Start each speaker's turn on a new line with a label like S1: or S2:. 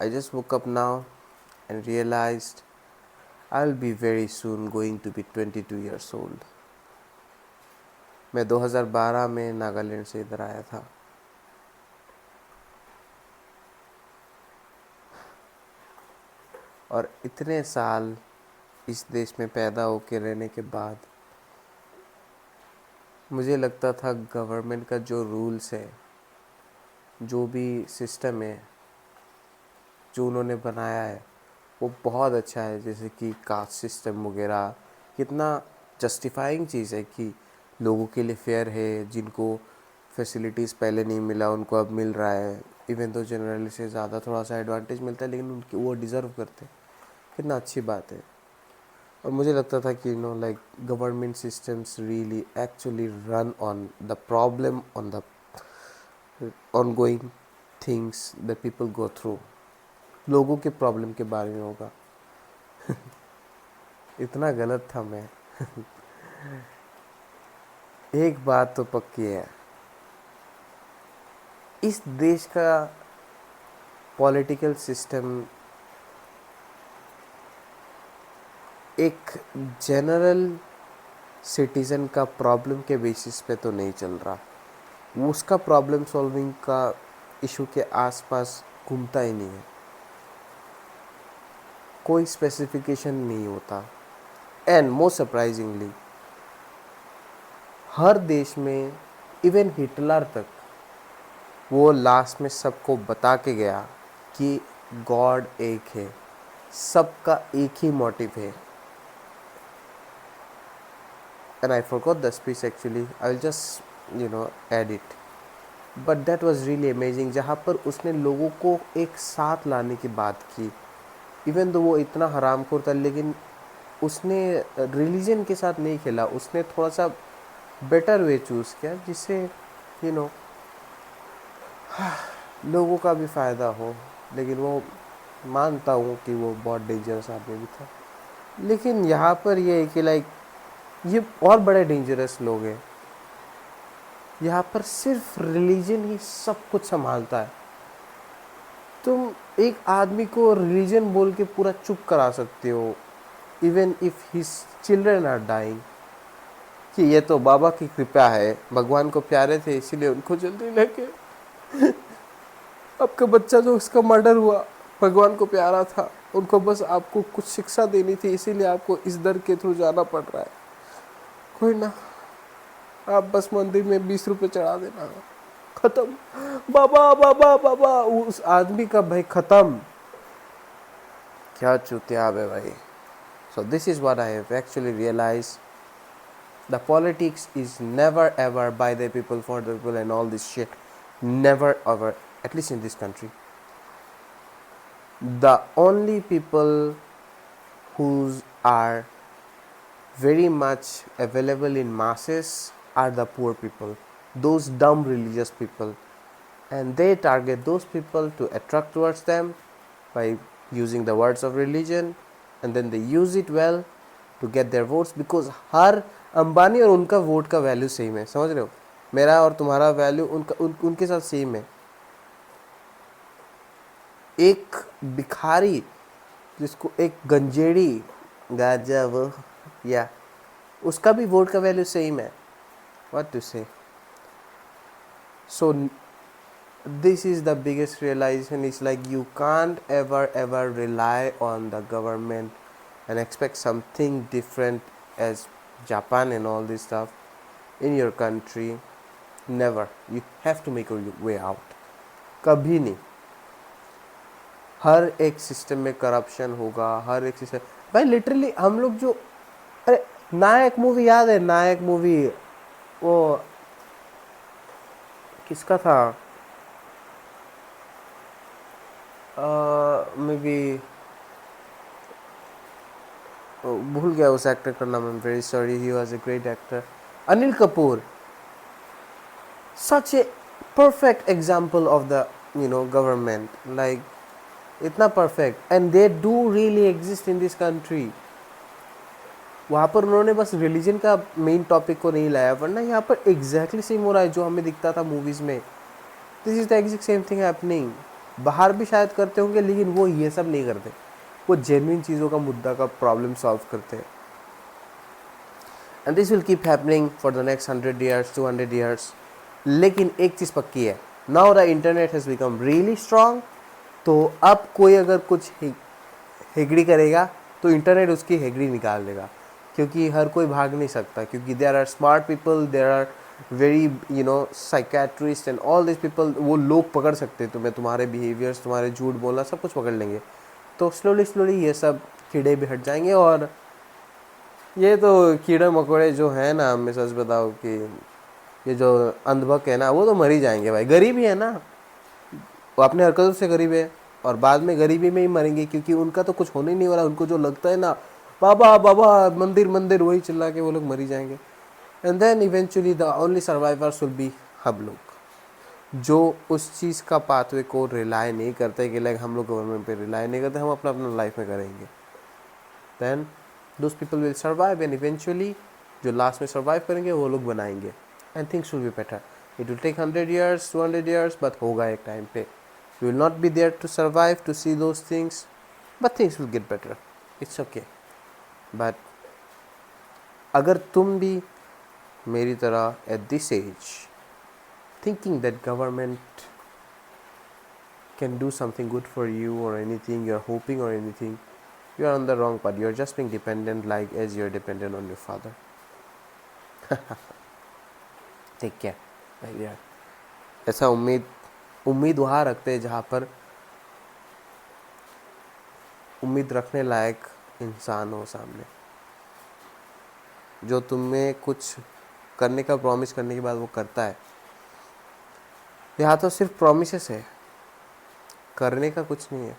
S1: I just woke up now and realized I'll be very soon going to be 22 years old. मैं 2012 में नागालैंड से इधर आया था. और इतने साल इस देश में पैदा होके रहने के बाद मुझे लगता था गवर्नमेंट का जो रूल्स है, जो भी सिस्टम है, जो उन्होंने बनाया है वो बहुत अच्छा है. जैसे कि कास्ट सिस्टम वगैरह कितना जस्टिफाइंग चीज़ है कि लोगों के लिए फेयर है. जिनको फैसिलिटीज़ पहले नहीं मिला उनको अब मिल रहा है. इवन तो जनरली से ज़्यादा थोड़ा सा एडवांटेज मिलता है, लेकिन उनकी वो डिज़र्व करते हैं. कितना अच्छी बात है. और मुझे लगता था कि like government systems really actually run on the problem, on the ongoing things that people go through. लोगों के प्रॉब्लम के बारे में होगा. इतना गलत था मैं. एक बात तो पक्की है, इस देश का पॉलिटिकल सिस्टम एक जनरल सिटीज़न का प्रॉब्लम के बेसिस पे तो नहीं चल रहा. उसका प्रॉब्लम सॉल्विंग का इशू के आसपास घूमता ही नहीं है. कोई स्पेसिफिकेशन नहीं होता. एंड मोस्ट सरप्राइजिंगली हर देश में, इवन हिटलर तक, वो लास्ट में सबको बता के गया कि गॉड एक है, सबका एक ही मोटिव है. And I forgot the speech actually. I will just add it. But that was really amazing, जहाँ पर उसने लोगों को एक साथ लाने की बात की. इवन तो वो इतना हरामखोर था, लेकिन उसने रिलीजन के साथ नहीं खेला. उसने थोड़ा सा बेटर वे चूज़ किया जिससे लोगों का भी फ़ायदा हो. लेकिन वो मानता हूँ कि वो बहुत डेंजरस आदमी भी था. लेकिन यहाँ पर ये है कि लाइक ये और बड़े डेंजरस लोग हैं. यहाँ पर सिर्फ रिलीजन ही सब कुछ संभालता है. तुम एक आदमी को रिलीजन बोल के पूरा चुप करा सकते हो, even if his children are dying, कि ये तो बाबा की कृपा है, भगवान को प्यारे थे इसीलिए उनको जल्दी लेके. आपका बच्चा जो उसका मर्डर हुआ, भगवान को प्यारा था, उनको बस आपको कुछ शिक्षा देनी थी, इसीलिए आपको इस दर के थ्रू जाना पड़ रहा है. कोई ना, आप बस मंदिर में 20 रुपये चढ़ा देना, खत्म. बाबा बाबा बाबा, उस आदमी का भाई खत्म. क्या चुतियाब है भाई. So this is what I have actually realize. The politics is never ever by the people for the people and all this shit. Never ever, at least in this country. The only people who are very much available in masses are the poor people, those dumb religious people, and they target those people to attract towards them by using the words of religion, and then they use it well to get their votes. Because हर अंबानी और उनका vote का value same है, समझ रहे हो. मेरा और तुम्हारा वैल्यू उनके साथ सेम है. एक भिखारी जिसको एक गंजेड़ी गाजा वो या उसका भी वोट का वैल्यू सेम है. What to say. So this is the biggest realisation. It's like you can't ever rely on the government and expect something different as Japan and all this stuff in your country. Never. You have to make your way out. कभी नहीं. हर एक system में corruption होगा. हर एक system भाई, literally हम लोग जो, अरे नायक मूवी याद है? नायक मूवी वो किसका था? मे बी भूल गया उस एक्टर का नाम. I am very sorry. He was a great actor. Anil Kapoor. Such a perfect example of the government. Like इतना perfect. And they do really exist in this country. वहाँ पर उन्होंने बस रिलीजन का मेन टॉपिक को नहीं लाया, वरना यहाँ पर एग्जैक्टली सेम हो रहा है जो हमें दिखता था मूवीज़ में. This is the exact same thing happening. बाहर भी शायद करते होंगे, लेकिन वो ये सब नहीं करते, वो जेन्युइन चीज़ों का मुद्दा का प्रॉब्लम सॉल्व करते हैं। And this will keep happening for the next 100 years 200 years. लेकिन एक चीज़ पक्की है, now the internet has become really strong. तो अब कोई अगर कुछ हेगड़ी करेगा तो इंटरनेट उसकी हेगड़ी निकाल देगा, क्योंकि हर कोई भाग नहीं सकता, क्योंकि there are smart people, there are very psychiatrist and all this people. वो लोग पकड़ सकते हैं तुम्हें, तुम्हारे बिहेवियर्स, तुम्हारे झूठ बोलना, सब कुछ पकड़ लेंगे। तो स्लोली स्लोली ये सब कीड़े भी हट जाएंगे। और ये तो कीड़े मकोड़े जो है ना, मैं सच बताऊँ कि ये जो अंधभक्त है ना, वो तो मर ही जाएंगे भाई। गरीब ही है ना, वो अपने हरकतों से गरीब है और बाद में गरीबी में ही मरेंगे, क्योंकि उनका तो कुछ होने ही नहीं वाला। उनको जो लगता है ना, बाबा बाबा मंदिर मंदिर, वही चिल्ला के वो लोग मर ही जाएंगे। And then eventually the only survivors will be हम लोग, जो उस चीज़ का पाथवे को रिलाय नहीं करते कि लाइक हम लोग गवर्नमेंट पे रिलाय नहीं करते, हम अपना अपना लाइफ में करेंगे। Then those people will survive and eventually जो लास्ट में सर्वाइव करेंगे वो लोग बनाएंगे। And things will be better. It will take 100 years 200 years, but होगा एक टाइम पे। You will not be there to survive to see those things, but things will get better. It's okay. But अगर तुम भी मेरी तरह at this age thinking that government can do something good for you or anything, you're hoping or anything, you are on the wrong path. You're just being dependent, like as you're dependent on your father. Take care, my dear. ऐसा उम्मीद वहाँ रखते हैं जहाँ पर उम्मीद रखने लायक इंसान हो सामने, जो तुम्हें कुछ करने का प्रॉमिस करने के बाद वो करता है। यहाँ तो सिर्फ प्रॉमिसेस है, करने का कुछ नहीं है।